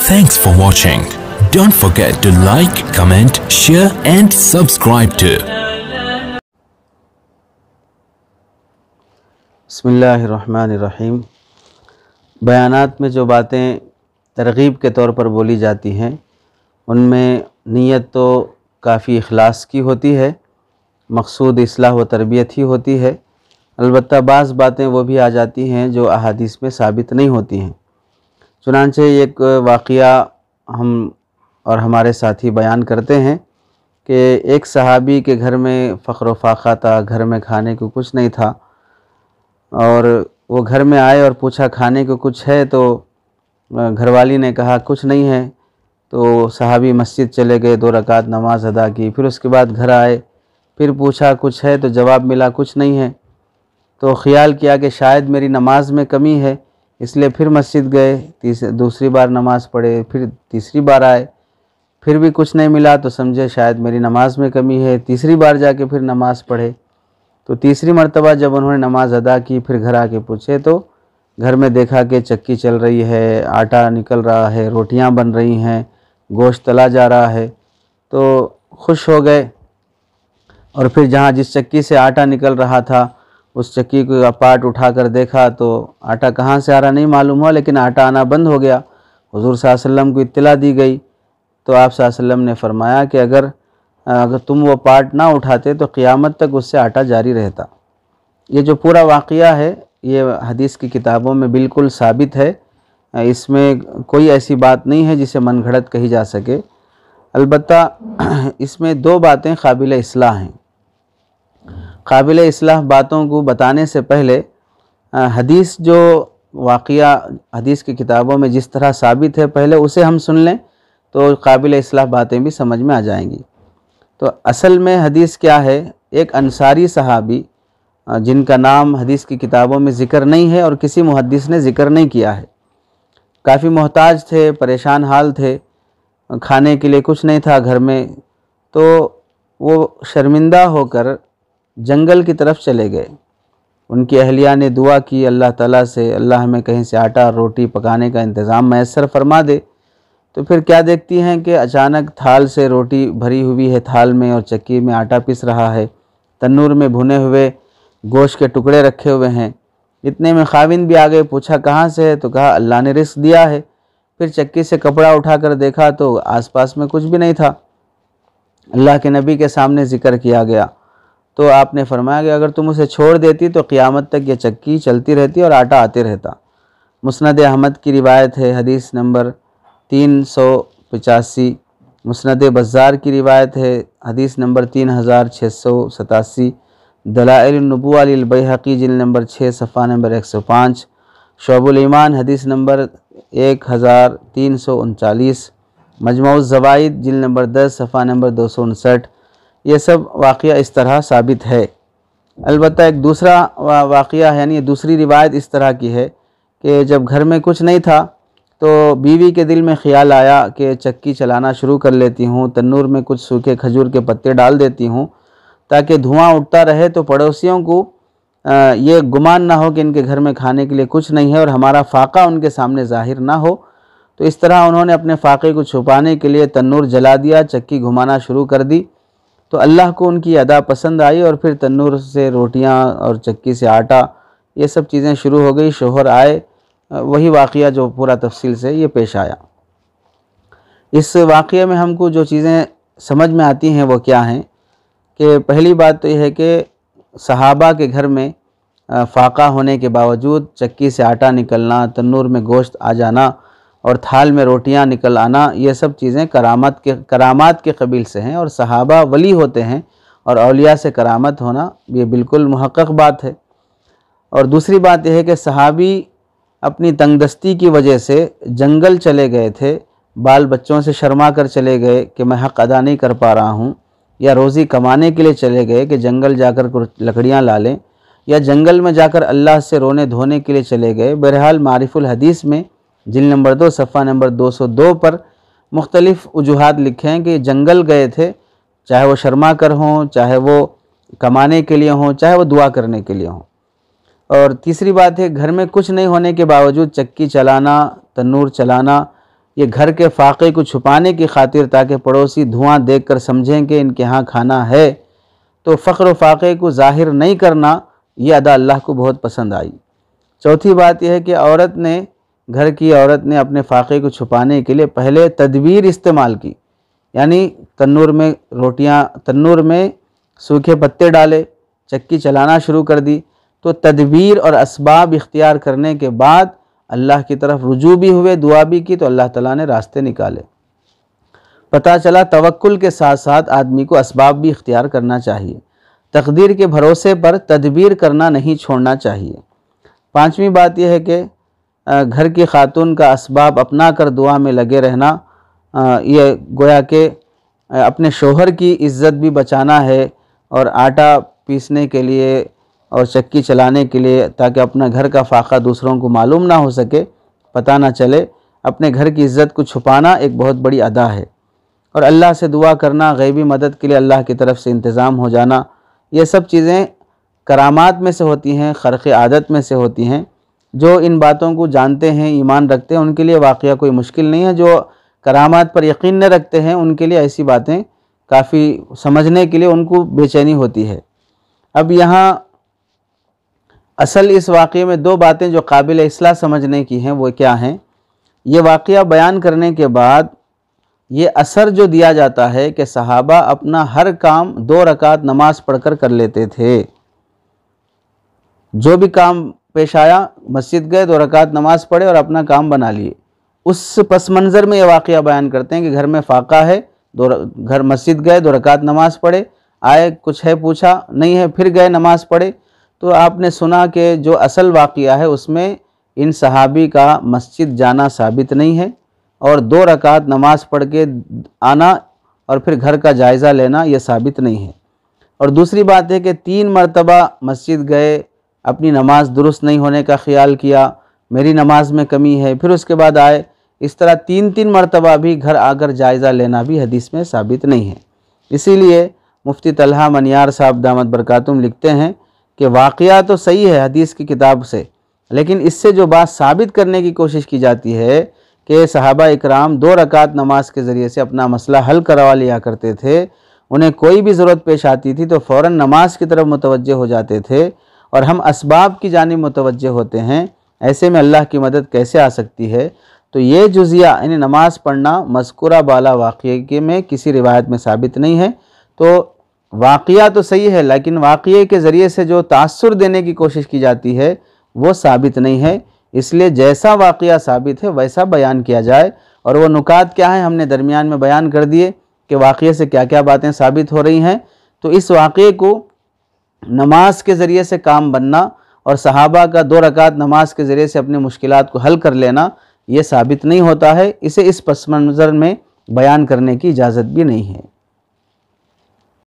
Thanks for watching. Don't forget to like, comment, share and subscribe to. बिस्मिल्लाहिर्रहमानिर्रहीम। बयानात में जो बातें तरगीब के तौर पर बोली जाती हैं उनमें नीयत तो काफ़ी इखलास की होती है, मकसूद इस्लाह व तरबियत ही होती है। अलबत्ता बाज़ बातें वो भी आ जाती हैं जो अहादीस में साबित नहीं होती हैं। चुनांचे एक वाक़या हम और हमारे साथी बयान करते हैं कि एक सहाबी के घर में फ़ख्र व फाक़ा था, घर में खाने को कुछ नहीं था और वो घर में आए और पूछा खाने को कुछ है, तो घरवाली ने कहा कुछ नहीं है। तो सहाबी मस्जिद चले गए, 2 रकात नमाज अदा की, फिर उसके बाद घर आए, फिर पूछा कुछ है, तो जवाब मिला कुछ नहीं है। तो ख़्याल किया कि शायद मेरी नमाज में कमी है, इसलिए फिर मस्जिद गए, दूसरी बार नमाज़ पढ़े, फिर तीसरी बार आए, फिर भी कुछ नहीं मिला तो समझे शायद मेरी नमाज में कमी है। तीसरी बार जाके फिर नमाज़ पढ़े। तो तीसरी मरतबा जब उन्होंने नमाज अदा की, फिर घर आके पूछे तो घर में देखा कि चक्की चल रही है, आटा निकल रहा है, रोटियां बन रही हैं, गोश्त तला जा रहा है। तो खुश हो गए और फिर जहाँ जिस चक्की से आटा निकल रहा था उस चक्की को पार्ट उठा कर देखा तो आटा कहाँ से आ रहा नहीं मालूम हुआ, लेकिन आटा आना बंद हो गया। हुज़ूर सल्लल्लाहु अलैहि वसल्लम को इत्तला दी गई तो आप सल्लल्लाहु अलैहि वसल्लम ने फरमाया कि अगर तुम वो पार्ट ना उठाते तो क़यामत तक उससे आटा जारी रहता। ये जो पूरा वाक़या है ये हदीस की किताबों में बिल्कुल साबित है, इसमें कोई ऐसी बात नहीं है जिसे मनगढ़ंत कही जा सके। अलबत्ता इसमें 2 बातें काबिल इस्लाह हैं। काबिल इस्लाह बातों को बताने से पहले हदीस जो वाक़या हदीस की किताबों में जिस तरह साबित है पहले उसे हम सुन लें तो काबिल इस्लाह बातें भी समझ में आ जाएंगी। तो असल में हदीस क्या है, एक अंसारी सहाबी जिनका नाम हदीस की किताबों में ज़िक्र नहीं है और किसी मुहद्दिस ने ज़िक्र नहीं किया है, काफ़ी मोहताज थे, परेशान हाल थे, खाने के लिए कुछ नहीं था घर में। तो वो शर्मिंदा होकर जंगल की तरफ चले गए। उनकी अहलिया ने दुआ की अल्लाह ताला से, अल्लाह हमें कहीं से आटा रोटी पकाने का इंतज़ाम मैसर फरमा दे। तो फिर क्या देखती हैं कि अचानक थाल से रोटी भरी हुई है थाल में और चक्की में आटा पिस रहा है, तन्नूर में भुने हुए गोश्त के टुकड़े रखे हुए हैं। इतने में खाविंद भी आ गए, पूछा कहाँ से है, तो कहा अल्लाह ने रिस्क दिया है। फिर चक्की से कपड़ा उठाकर देखा तो आसपास में कुछ भी नहीं था। अल्लाह के नबी के सामने ज़िक्र किया गया तो आपने फरमाया कि अगर तुम उसे छोड़ देती तो क़यामत तक ये चक्की चलती रहती और आटा आते रहता। मुस्नद अहमद की रिवायत है, हदीस नंबर 385। मुस्नद बज़्ज़ार की रिवायत है, हदीस नंबर 3687। दलाइल नबुव्वा लिल बैहक़ी जिल्द नंबर 6 सफ़ा नंबर 105। शुअबुल ईमान हदीस नंबर 1339। मजमूउज़ ज़वाइद जिल्द नंबर 10 सफ़ा नंबर 259। ये सब वाक़या इस तरह साबित है। अलबत्ता एक दूसरा वाक़या है, यानी दूसरी रिवायत इस तरह की है कि जब घर में कुछ नहीं था तो बीवी के दिल में ख़्याल आया कि चक्की चलाना शुरू कर लेती हूँ, तन्नूर में कुछ सूखे खजूर के पत्ते डाल देती हूँ ताकि धुआं उठता रहे तो पड़ोसियों को ये गुमान ना हो कि इनके घर में खाने के लिए कुछ नहीं है और हमारा फ़ाक़ा उनके सामने ज़ाहिर ना हो। तो इस तरह उन्होंने अपने फ़ाक़े को छुपाने के लिए तन्नूर जला दिया, चक्की घुमाना शुरू कर दी। तो अल्लाह को उनकी अदा पसंद आई और फिर तन्नूर से रोटियां और चक्की से आटा ये सब चीज़ें शुरू हो गई। शोहर आए, वही वाक़या जो पूरा तफसील से ये पेश आया। इस वाक़ये में हमको जो चीज़ें समझ में आती हैं वो क्या हैं कि पहली बात तो यह है कि सहाबा के घर में फ़ाक़ा होने के बावजूद चक्की से आटा निकलना, तन्नूर में गोश्त आ जाना और थाल में रोटियां निकल आना, ये सब चीज़ें करामात के कबील से हैं और सहाबा वली होते हैं और औलिया से करामत होना ये बिल्कुल मुहक्कक बात है। और दूसरी बात यह है कि सहाबी अपनी तंगदस्ती की वजह से जंगल चले गए थे, बाल बच्चों से शर्मा कर चले गए कि मैं हक़ अदा नहीं कर पा रहा हूँ, या रोज़ी कमाने के लिए चले गए कि जंगल जाकर कुछ लकड़ियाँ ला लें, या जंगल में जाकर अल्लाह से रोने धोने के लिए चले गए। बहरहाल मारिफुल हदीस में जिल्द नंबर 2 सफ़ा नंबर 202 पर मुख्तलिफ़ वजूहात लिखे हैं कि जंगल गए थे, चाहे वो शर्मा कर हों, चाहे वो कमाने के लिए हों, चाहे वो दुआ करने के लिए हों। और तीसरी बात है घर में कुछ नहीं होने के बावजूद चक्की चलाना, तन्नूर चलाना, یہ گھر کے فاقے کو چھپانے کی خاطر تاکہ پڑوسی دھواں دیکھ کر سمجھیں کہ ان کے ہاں کھانا ہے، تو فقر و فاقے کو ظاہر نہیں کرنا، یہ ادا اللہ کو بہت پسند آئی۔ چوتھی بات یہ ہے کہ گھر کی عورت نے اپنے فاقے کو چھپانے کے لیے پہلے تدبیر استعمال کی، یعنی تنور میں سوکھے پتے ڈالے، چکی چلانا شروع کر دی، تو تدبیر اور اسباب اختیار کرنے کے بعد اللہ کی طرف رجوع بھی ہوئے، دعا بھی کی، تو اللہ تعالیٰ نے راستے نکالے۔ پتہ چلا توکل کے ساتھ ساتھ آدمی کو اسباب بھی اختیار کرنا چاہیے، تقدیر کے بھروسے پر تدبیر کرنا نہیں چھوڑنا چاہیے۔ پانچویں بات یہ ہے کہ گھر کی خاتون کا اسباب اپنا کر دعا میں لگے رہنا، یہ گویا کہ اپنے شوہر کی عزت بھی بچانا ہے، اور آٹا پیسنے کے لیے اور چکی چلانے کے لیے تاکہ اپنا گھر کا فاقہ دوسروں کو معلوم نہ ہو سکے، پتہ نہ چلے، اپنے گھر کی عزت کو چھپانا ایک بہت بڑی ادا ہے۔ اور اللہ سے دعا کرنا، غیبی مدد کے لیے اللہ کی طرف سے انتظام ہو جانا، یہ سب چیزیں کرامات میں سے ہوتی ہیں، خرق عادت میں سے ہوتی ہیں۔ جو ان باتوں کو جانتے ہیں، ایمان رکھتے ہیں، ان کے لیے واقعہ کوئی مشکل نہیں ہے۔ جو کرامات پر یقین نہ رکھتے ہیں ان کے لیے ایسی باتیں کافی سمجھنے کے لیے ان کو بے چینی ہوتی ہے۔ اب یہاں اصل اس واقعے میں دو باتیں جو قابل اصلاح سمجھنے کی ہیں وہ کیا ہیں؟ یہ واقعہ بیان کرنے کے بعد یہ اثر جو دیا جاتا ہے کہ صحابہ اپنا ہر کام 2 رکعت نماز پڑھ کر لیتے تھے۔ جو بھی کام پیش آیا، مسجد گئے، 2 رکعت نماز پڑھے اور اپنا کام بنا لیے۔ اس پس منظر میں یہ واقعہ بیان کرتے ہیں کہ گھر میں فاقہ ہے، گھر مسجد گئے، 2 رکعت نماز پڑھے، آئے کچھ ہے پوچھا، نہیں ہے، پھر گئے نماز پڑھے۔ تو آپ نے سنا کہ جو اصل واقعہ ہے اس میں ان صحابی کا مسجد جانا ثابت نہیں ہے، اور 2 رکعت نماز پڑھ کے آنا اور پھر گھر کا جائزہ لینا یہ ثابت نہیں ہے۔ اور دوسری بات ہے کہ 3 مرتبہ مسجد گئے، اپنی نماز درست نہیں ہونے کا خیال کیا، میری نماز میں کمی ہے، پھر اس کے بعد آئے، اس طرح 3 مرتبہ بھی گھر آ کر جائزہ لینا بھی حدیث میں ثابت نہیں ہے۔ اسی لیے مفتی طلحہ منیار صاحب دامت برکاتہم لکھتے ہیں کہ واقعہ تو صحیح ہے حدیث کی کتاب سے، لیکن اس سے جو بات ثابت کرنے کی کوشش کی جاتی ہے کہ صحابہ اکرام 2 رکعت نماز کے ذریعے سے اپنا مسئلہ حل کروا لیا کرتے تھے، انہیں کوئی بھی ضرورت پیش آتی تھی تو فوراً نماز کی طرف متوجہ ہو جاتے تھے، اور ہم اسباب کی جانب متوجہ ہوتے ہیں، ایسے میں اللہ کی مدد کیسے آ سکتی ہے؟ تو یہ جزیہ یعنی نماز پڑھنا مذکورہ بالا واقعے میں کسی روایت میں ثابت نہیں ہے۔ تو واقعہ تو صحیح ہے، لیکن واقعے کے ذریعے سے جو تاثر دینے کی کوشش کی جاتی ہے وہ ثابت نہیں ہے، اس لیے جیسا واقعہ ثابت ہے ویسا بیان کیا جائے۔ اور وہ نکات کیا ہیں ہم نے درمیان میں بیان کر دیے کہ واقعے سے کیا کیا باتیں ثابت ہو رہی ہیں۔ تو اس واقعے کو نماز کے ذریعے سے کام بننا اور صحابہ کا 2 رکعت نماز کے ذریعے سے اپنی مشکلات کو حل کر لینا یہ ثابت نہیں ہوتا ہے، اسے اس پس منظر میں بیان کرنے کی اجازت بھی نہیں ہے۔